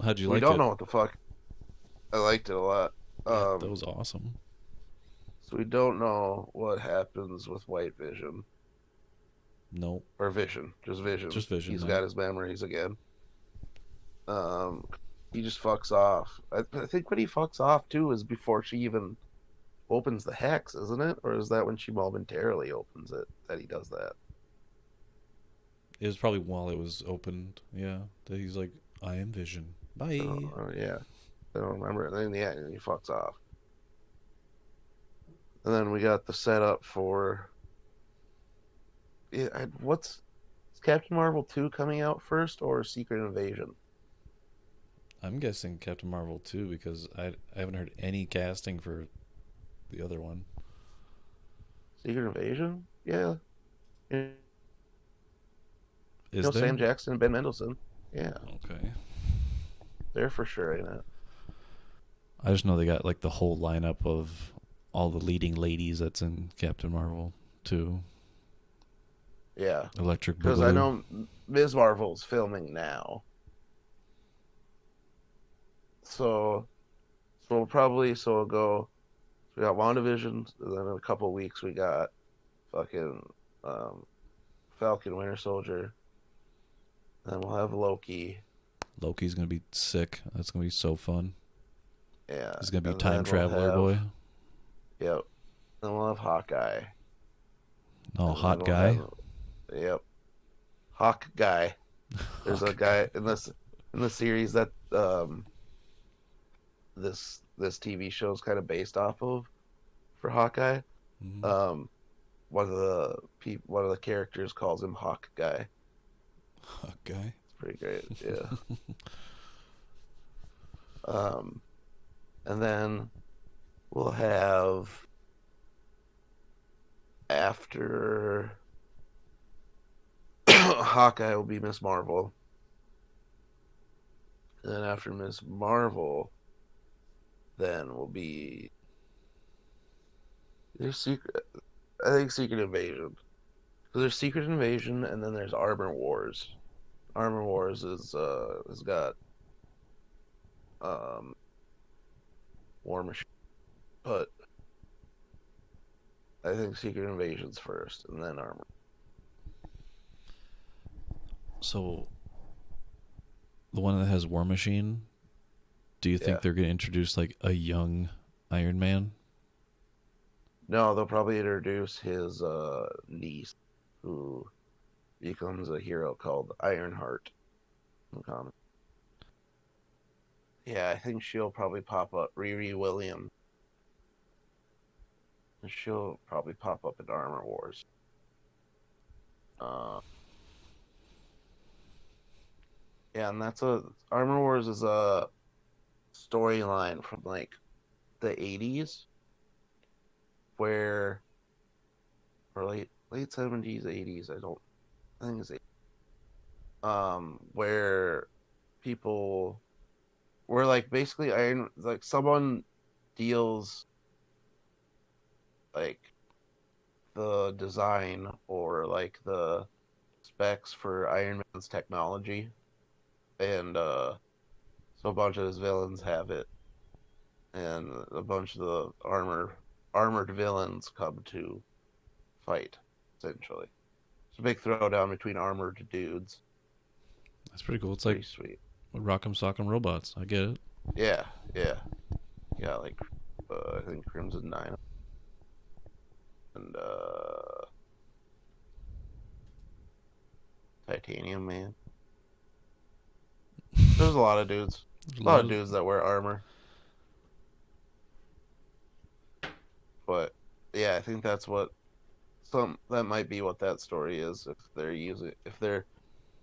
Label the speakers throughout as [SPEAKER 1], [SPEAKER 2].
[SPEAKER 1] How'd you
[SPEAKER 2] We
[SPEAKER 1] like
[SPEAKER 2] don't
[SPEAKER 1] it?
[SPEAKER 2] know what the fuck. I liked it a lot.
[SPEAKER 1] Yeah, that
[SPEAKER 2] Um,
[SPEAKER 1] was awesome.
[SPEAKER 2] so we don't know what happens with White Vision
[SPEAKER 1] Nope.
[SPEAKER 2] or Vision, just Vision.
[SPEAKER 1] Just Vision,
[SPEAKER 2] He's
[SPEAKER 1] yeah.
[SPEAKER 2] got his memories again. Um, he just fucks off. I think when he fucks off too is before she even opens the hex, isn't it? Or is that when she momentarily opens it that he does that?
[SPEAKER 1] It was probably while it was opened, yeah. That he's like, I am Vision. Bye.
[SPEAKER 2] Oh yeah, I don't remember. And then in the end, he fucks off. And then we got the setup for yeah. What's is Captain Marvel 2 coming out first or Secret Invasion?
[SPEAKER 1] I'm guessing Captain Marvel 2 because I haven't heard any casting for the other one.
[SPEAKER 2] Secret Invasion? Yeah. You
[SPEAKER 1] Is
[SPEAKER 2] know
[SPEAKER 1] there?
[SPEAKER 2] Sam Jackson and Ben Mendelsohn. Yeah,
[SPEAKER 1] Okay.
[SPEAKER 2] they're for sure in it.
[SPEAKER 1] I just know they got like the whole lineup of all the leading ladies that's in Captain Marvel 2.
[SPEAKER 2] Yeah,
[SPEAKER 1] Electric
[SPEAKER 2] because I
[SPEAKER 1] Boogaloo.
[SPEAKER 2] know Ms. Marvel's filming now, so we'll go. We got WandaVision, and then in a couple weeks we got fucking um, Falcon Winter Soldier, and then we'll have Loki.
[SPEAKER 1] Loki's gonna be sick. That's gonna be so fun.
[SPEAKER 2] Yeah,
[SPEAKER 1] He's gonna be
[SPEAKER 2] and
[SPEAKER 1] time
[SPEAKER 2] then we'll
[SPEAKER 1] traveler
[SPEAKER 2] have
[SPEAKER 1] boy.
[SPEAKER 2] yep, then we'll have Hawkeye,
[SPEAKER 1] Oh,
[SPEAKER 2] and then
[SPEAKER 1] hot
[SPEAKER 2] we'll
[SPEAKER 1] guy.
[SPEAKER 2] have yep, Hawk Guy. There's a
[SPEAKER 1] Hawk.
[SPEAKER 2] guy in the series that this TV show is kind of based off of for Hawkeye.
[SPEAKER 1] Mm-hmm.
[SPEAKER 2] Um, one of the characters calls him Hawk Guy.
[SPEAKER 1] Hot guy.
[SPEAKER 2] It's pretty great. Yeah. Um, and then we'll have after Hawkeye will be Miss Marvel. And then after Miss Marvel, then will be there's secret. I think Secret Invasion. So there's Secret Invasion, and then there's Armor Wars. Armor Wars is has got um War Machine, but I think Secret Invasion's first, and then Armor.
[SPEAKER 1] So the one that has War Machine. Do you think
[SPEAKER 2] Yeah.
[SPEAKER 1] they're gonna introduce like a young Iron Man?
[SPEAKER 2] No, they'll probably introduce his niece, who becomes a hero called Ironheart in the comic. Yeah, I think she'll probably pop up. Riri Williams. She'll probably pop up in Armor Wars. Uh, yeah, and that's a Armor Wars is a storyline from like the 80s where or late 70s 80s I think it's 80s, where people where like basically iron like someone deals like the design or like the specs for Iron Man's technology, and so a bunch of his villains have it, and a bunch of the armored villains come to fight essentially. It's a big throwdown between armored dudes.
[SPEAKER 1] That's pretty cool. It's like
[SPEAKER 2] Pretty sweet.
[SPEAKER 1] Rock'em Sock'em Robots. I get it.
[SPEAKER 2] Yeah, yeah, yeah. Like I think Crimson Nine and Titanium Man. There's a lot of dudes.
[SPEAKER 1] There's a
[SPEAKER 2] A lot
[SPEAKER 1] lot
[SPEAKER 2] of
[SPEAKER 1] of.
[SPEAKER 2] dudes that wear armor. But yeah, I think that's what some that might be what that story is if they're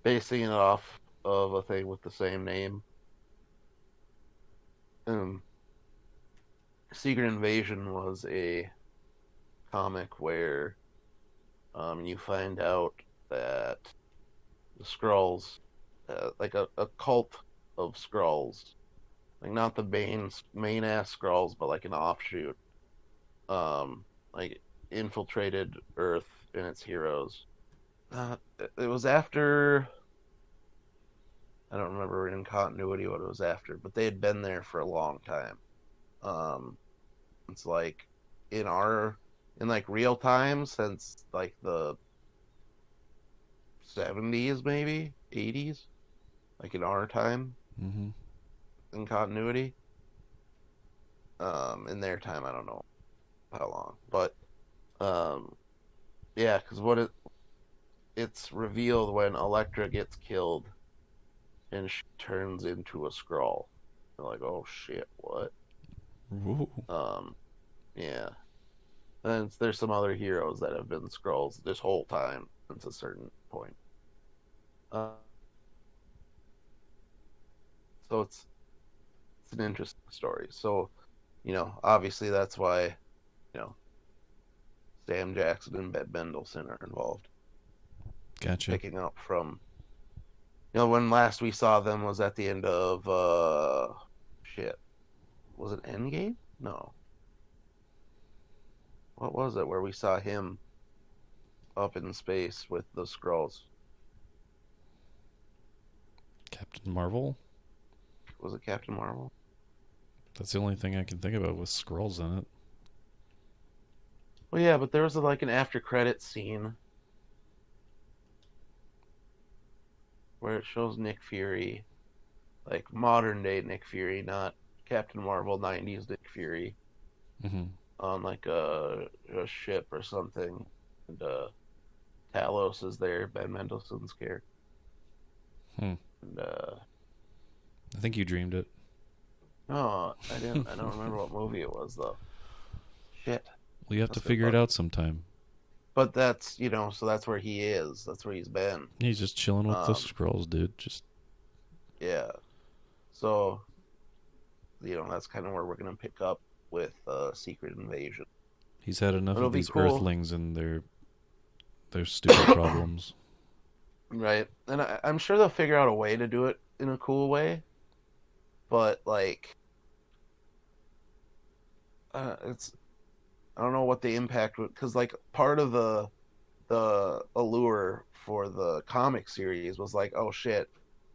[SPEAKER 2] basing it off of a thing with the same name. Um, Secret Invasion was a comic where you find out that the Skrulls, like a cult of Skrulls, like not the main ass Skrulls, but like an offshoot, like infiltrated Earth and its heroes. Uh, it was after I don't remember in continuity what it was after, but they had been there for a long time. It's like in like real time since like the 70s, maybe 80s, like in our time
[SPEAKER 1] Mm-hmm.
[SPEAKER 2] in continuity. In their time, I don't know how long, but yeah, because it's revealed when Elektra gets killed and she turns into a Skrull. You're like, oh shit, what?
[SPEAKER 1] Ooh.
[SPEAKER 2] Yeah. And there's some other heroes that have been Skrulls this whole time since a certain point. Uh, so it's an interesting story. So, obviously that's why, you know, Sam Jackson and Ben Mendelsohn are involved.
[SPEAKER 1] Gotcha.
[SPEAKER 2] Picking up from, when last we saw them was at the end of, shit. Was it Endgame? No. What was it where we saw him up in space with the Skrulls?
[SPEAKER 1] Captain Marvel?
[SPEAKER 2] Was it Captain Marvel?
[SPEAKER 1] That's the only thing I can think about with Skrulls in it.
[SPEAKER 2] Well, yeah, but there was like an after credit scene where it shows Nick Fury, like modern day Nick Fury, not Captain Marvel 90s Nick Fury,
[SPEAKER 1] Mm-hmm.
[SPEAKER 2] on like a ship or something. And Talos is there, Ben Mendelsohn's character.
[SPEAKER 1] Hmm.
[SPEAKER 2] And
[SPEAKER 1] I think you dreamed it.
[SPEAKER 2] no, I didn't. I don't remember what movie it was though. Shit.
[SPEAKER 1] Well, you have to
[SPEAKER 2] Must have
[SPEAKER 1] figure it
[SPEAKER 2] fun.
[SPEAKER 1] out sometime.
[SPEAKER 2] But that's so that's where he is. That's where he's been.
[SPEAKER 1] He's just chilling with the
[SPEAKER 2] Um,
[SPEAKER 1] Skrulls, dude. Just
[SPEAKER 2] yeah. So that's kind of where we're gonna pick up with Secret Invasion.
[SPEAKER 1] he's had enough
[SPEAKER 2] It'll
[SPEAKER 1] of
[SPEAKER 2] be
[SPEAKER 1] these
[SPEAKER 2] cool,
[SPEAKER 1] Earthlings and their stupid problems.
[SPEAKER 2] right? And I'm sure they'll figure out a way to do it in a cool way. But like, I don't know what the impact would, because like part of the allure for the comic series was like, oh shit,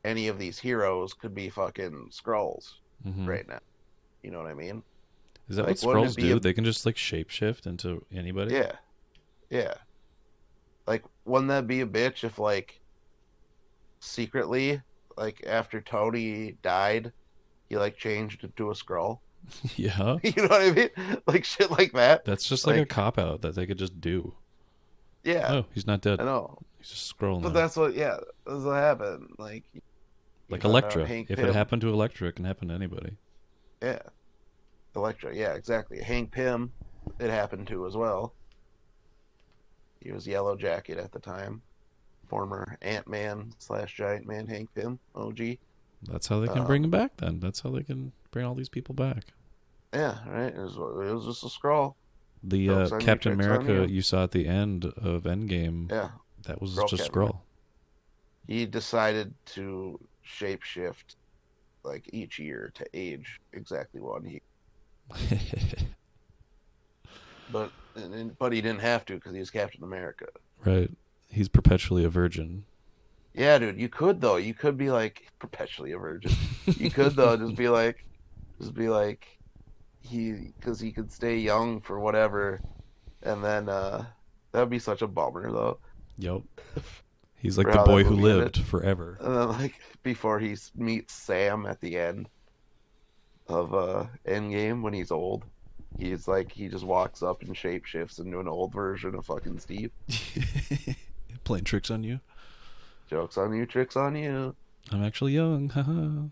[SPEAKER 2] any of these heroes could be fucking Skrulls
[SPEAKER 1] Mm-hmm.
[SPEAKER 2] right now. You know what I mean?
[SPEAKER 1] Is that
[SPEAKER 2] Like,
[SPEAKER 1] what
[SPEAKER 2] wouldn't
[SPEAKER 1] Skrulls
[SPEAKER 2] it be
[SPEAKER 1] do? They can just like shapeshift into anybody?
[SPEAKER 2] yeah, yeah. Like, wouldn't that be a bitch if like secretly, like after Tony died, he like changed into a Skrull?
[SPEAKER 1] Yeah.
[SPEAKER 2] You know what I mean? Like shit like that.
[SPEAKER 1] That's just like a
[SPEAKER 2] Like,
[SPEAKER 1] cop out that they could just do.
[SPEAKER 2] yeah,
[SPEAKER 1] Oh, he's not dead.
[SPEAKER 2] I know.
[SPEAKER 1] He's just a Skrull
[SPEAKER 2] But
[SPEAKER 1] now.
[SPEAKER 2] that's what happened. Like, you
[SPEAKER 1] Like
[SPEAKER 2] found out
[SPEAKER 1] Elektra.
[SPEAKER 2] Hank
[SPEAKER 1] If it
[SPEAKER 2] Pym.
[SPEAKER 1] happened to Elektra, it can happen to anybody.
[SPEAKER 2] Yeah, Elektra. Yeah, exactly. Hank Pym, it happened to as well. He was Yellow Jacket at the time. Former Ant-Man / Giant Man Hank Pym, OG.
[SPEAKER 1] That's how they can bring him back then. That's how they can bring all these people back.
[SPEAKER 2] Yeah, right. It was just a scroll.
[SPEAKER 1] The
[SPEAKER 2] Jokes on you,
[SPEAKER 1] Captain
[SPEAKER 2] tricks on
[SPEAKER 1] America
[SPEAKER 2] you.
[SPEAKER 1] you saw at the end of Endgame,
[SPEAKER 2] Yeah,
[SPEAKER 1] that was
[SPEAKER 2] Skrull
[SPEAKER 1] just
[SPEAKER 2] Captain.
[SPEAKER 1] Skrull.
[SPEAKER 2] He decided to shapeshift like each year to age exactly one year. But he didn't have to because he was Captain America.
[SPEAKER 1] Right. He's perpetually a virgin.
[SPEAKER 2] Yeah, dude, you could though. You could be like perpetually a virgin. You could though just be like because he could stay young for whatever, and then that'd be such a bummer though.
[SPEAKER 1] Yep. He's like
[SPEAKER 2] For
[SPEAKER 1] the
[SPEAKER 2] how that
[SPEAKER 1] boy who
[SPEAKER 2] movie ended.
[SPEAKER 1] lived forever.
[SPEAKER 2] And then like before he meets Sam at the end of Endgame when he's old, he's like he just walks up and shapeshifts into an old version of fucking Steve.
[SPEAKER 1] Playing tricks on you.
[SPEAKER 2] Jokes on you, tricks on you.
[SPEAKER 1] I'm actually young. Haha.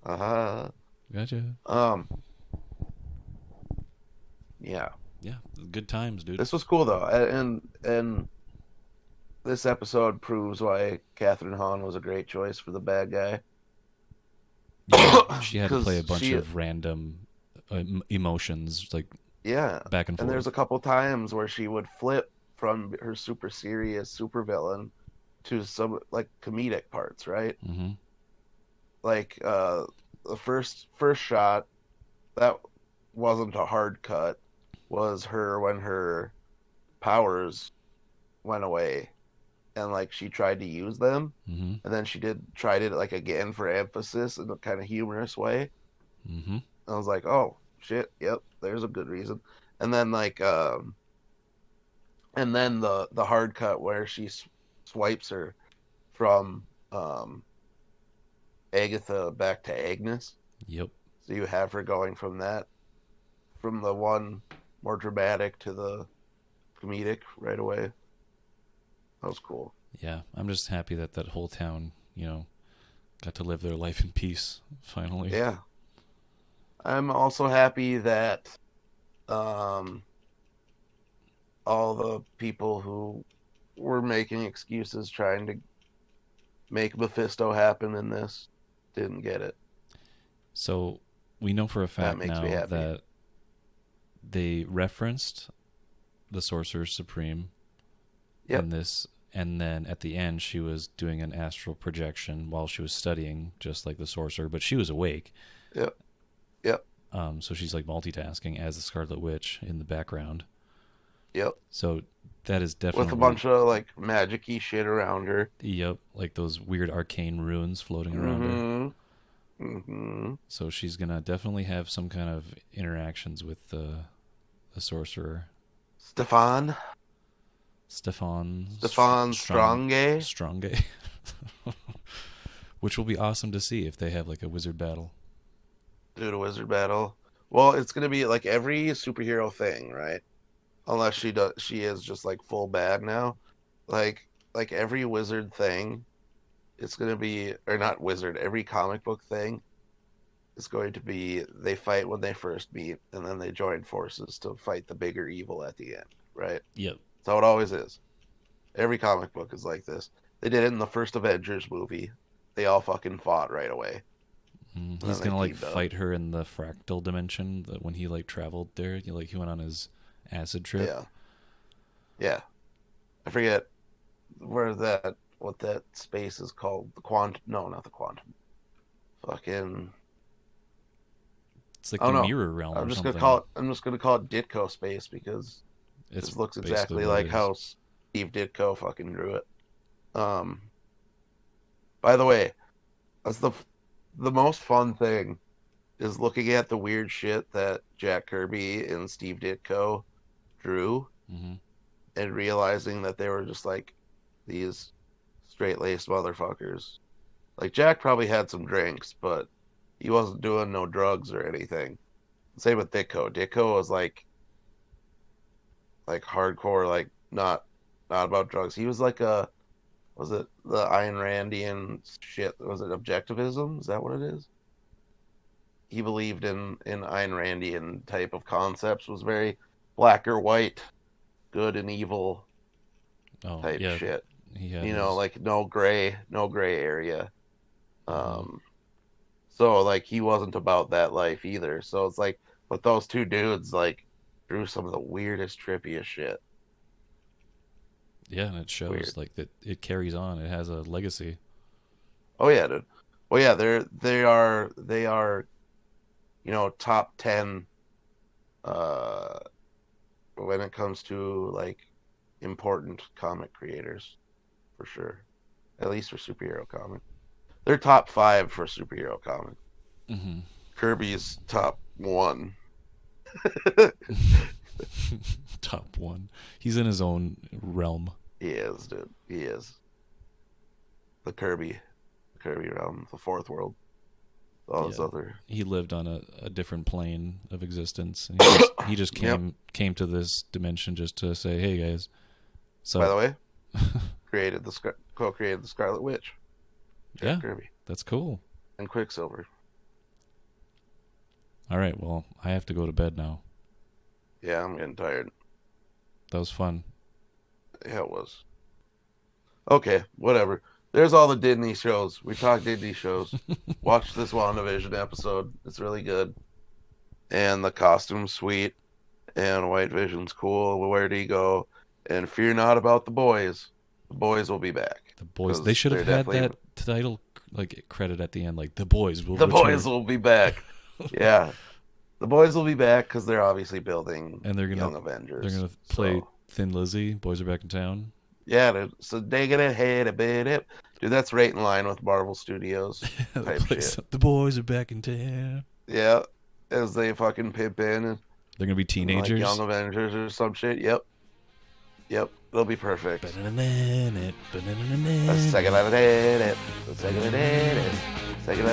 [SPEAKER 2] Uh-huh.
[SPEAKER 1] Gotcha.
[SPEAKER 2] Yeah.
[SPEAKER 1] Yeah. Good times, dude.
[SPEAKER 2] This was cool though, and this episode proves why Katherine Holland was a great choice for the bad guy.
[SPEAKER 1] Yeah, she had to
[SPEAKER 2] 'Cause
[SPEAKER 1] play a bunch
[SPEAKER 2] she-
[SPEAKER 1] of random emotions, like
[SPEAKER 2] Yeah,
[SPEAKER 1] back and
[SPEAKER 2] and there's
[SPEAKER 1] forth.
[SPEAKER 2] a couple times where she would flip from her super serious supervillain to some like comedic parts, right?
[SPEAKER 1] Mm-hmm.
[SPEAKER 2] Like the first shot that wasn't a hard cut was her when her powers went away and like she tried to use them,
[SPEAKER 1] Mm-hmm.
[SPEAKER 2] and then she tried it like again for emphasis in a kind of humorous way.
[SPEAKER 1] Mm-hmm.
[SPEAKER 2] I was like, oh shit, yep, there's a good reason. And then and then the hard cut where she swipes her from Agatha back to Agnes.
[SPEAKER 1] Yep.
[SPEAKER 2] So you have her going from the one more dramatic to the comedic right away. That was cool.
[SPEAKER 1] Yeah, I'm just happy that that whole town, got to live their life in peace finally.
[SPEAKER 2] Yeah. I'm also happy that um, all the people who were making excuses trying to make Mephisto happen in this didn't get it.
[SPEAKER 1] So we know for a fact
[SPEAKER 2] makes
[SPEAKER 1] now
[SPEAKER 2] me happy.
[SPEAKER 1] that they referenced the Sorcerer Supreme
[SPEAKER 2] Yep.
[SPEAKER 1] in this, and then at the end she was doing an astral projection while she was studying, just like the sorcerer, but she was awake.
[SPEAKER 2] Yep. Yep.
[SPEAKER 1] So she's like multitasking as the Scarlet Witch in the background.
[SPEAKER 2] Yep.
[SPEAKER 1] So that is definitely
[SPEAKER 2] With a bunch of like magic-y shit around her.
[SPEAKER 1] Yep, like those weird arcane runes floating around her.
[SPEAKER 2] Mm-hmm.
[SPEAKER 1] So she's gonna definitely have some kind of interactions with the sorcerer.
[SPEAKER 2] Stefan Stronge.
[SPEAKER 1] Stronge. Which will be awesome to see if they have like a wizard battle.
[SPEAKER 2] Dude, a wizard battle. Well, it's gonna be like every superhero thing, right? Unless she is just like full bad now. Like every wizard thing, it's gonna be, or not wizard, every comic book thing is going to be they fight when they first meet, and then they join forces to fight the bigger evil at the end, right?
[SPEAKER 1] Yep.
[SPEAKER 2] That's how it always is. Every comic book is like this. They did it in the first Avengers movie. They all fucking fought right away.
[SPEAKER 1] He's gonna like fight her in the fractal dimension. That when he like traveled there, he went on his acid trip.
[SPEAKER 2] Yeah. I forget what that space is called. The quantum? No, not the quantum. Fucking.
[SPEAKER 1] It's like the mirror realm.
[SPEAKER 2] I'm
[SPEAKER 1] or
[SPEAKER 2] just
[SPEAKER 1] something.
[SPEAKER 2] I'm just gonna call it Ditto Space because it looks exactly like how Steve Ditko fucking drew it. By the way, that's the most fun thing is looking at the weird shit that Jack Kirby and Steve Ditko drew, and realizing that they were just like these straight-laced motherfuckers. Like Jack probably had some drinks, but he wasn't doing no drugs or anything. Same with Ditko. Ditko was like hardcore, like not about drugs. He was like was it the Ayn Randian shit? Was it objectivism? Is that what it is? He believed in Ayn Randian type of concepts. Was very black or white, good and evil type shit. Like no gray area. So like he wasn't about that life either. So it's like, but those two dudes like drew some of the weirdest, trippiest shit.
[SPEAKER 1] Yeah, and it shows weird. Like that it carries on. It has a legacy.
[SPEAKER 2] Oh yeah, dude. Well, yeah, they are top 10 when it comes to like important comic creators, for sure. At least for superhero comic. They're top 5 for superhero comic. Kirby's top 1.
[SPEAKER 1] Top 1. He's in his own realm.
[SPEAKER 2] He is, dude. He is. The Kirby realm, the fourth world. All this other.
[SPEAKER 1] He lived on a different plane of existence. And he just came to this dimension just to say, "Hey guys." So,
[SPEAKER 2] by the way, co-created the Scarlet Witch.
[SPEAKER 1] Jack Kirby. That's cool.
[SPEAKER 2] And Quicksilver.
[SPEAKER 1] All right, well, I have to go to bed now.
[SPEAKER 2] Yeah, I'm getting tired.
[SPEAKER 1] That was fun.
[SPEAKER 2] Yeah, it was. Okay, whatever. There's all the Disney shows. We talked Disney shows. Watch this WandaVision episode. It's really good. And the costume's sweet. And White Vision's cool. Where'd he go? And fear not about the boys. The boys will be back.
[SPEAKER 1] The boys. They should have had that title like credit at the end, like the boys will.
[SPEAKER 2] The boys will be back. Yeah, the boys will be back because they're obviously building
[SPEAKER 1] and they're gonna
[SPEAKER 2] Young Avengers.
[SPEAKER 1] They're gonna play Thin Lizzy. Boys are back in town.
[SPEAKER 2] Yeah, dude. So digging ahead a bit. Dude, that's right in line with Marvel Studios type shit.
[SPEAKER 1] The boys are back in town.
[SPEAKER 2] Yeah, as they fucking pimp in and
[SPEAKER 1] They're gonna be
[SPEAKER 2] like
[SPEAKER 1] teenagers.
[SPEAKER 2] Young Avengers or some shit. Yep. They'll be perfect.
[SPEAKER 1] Second
[SPEAKER 2] Second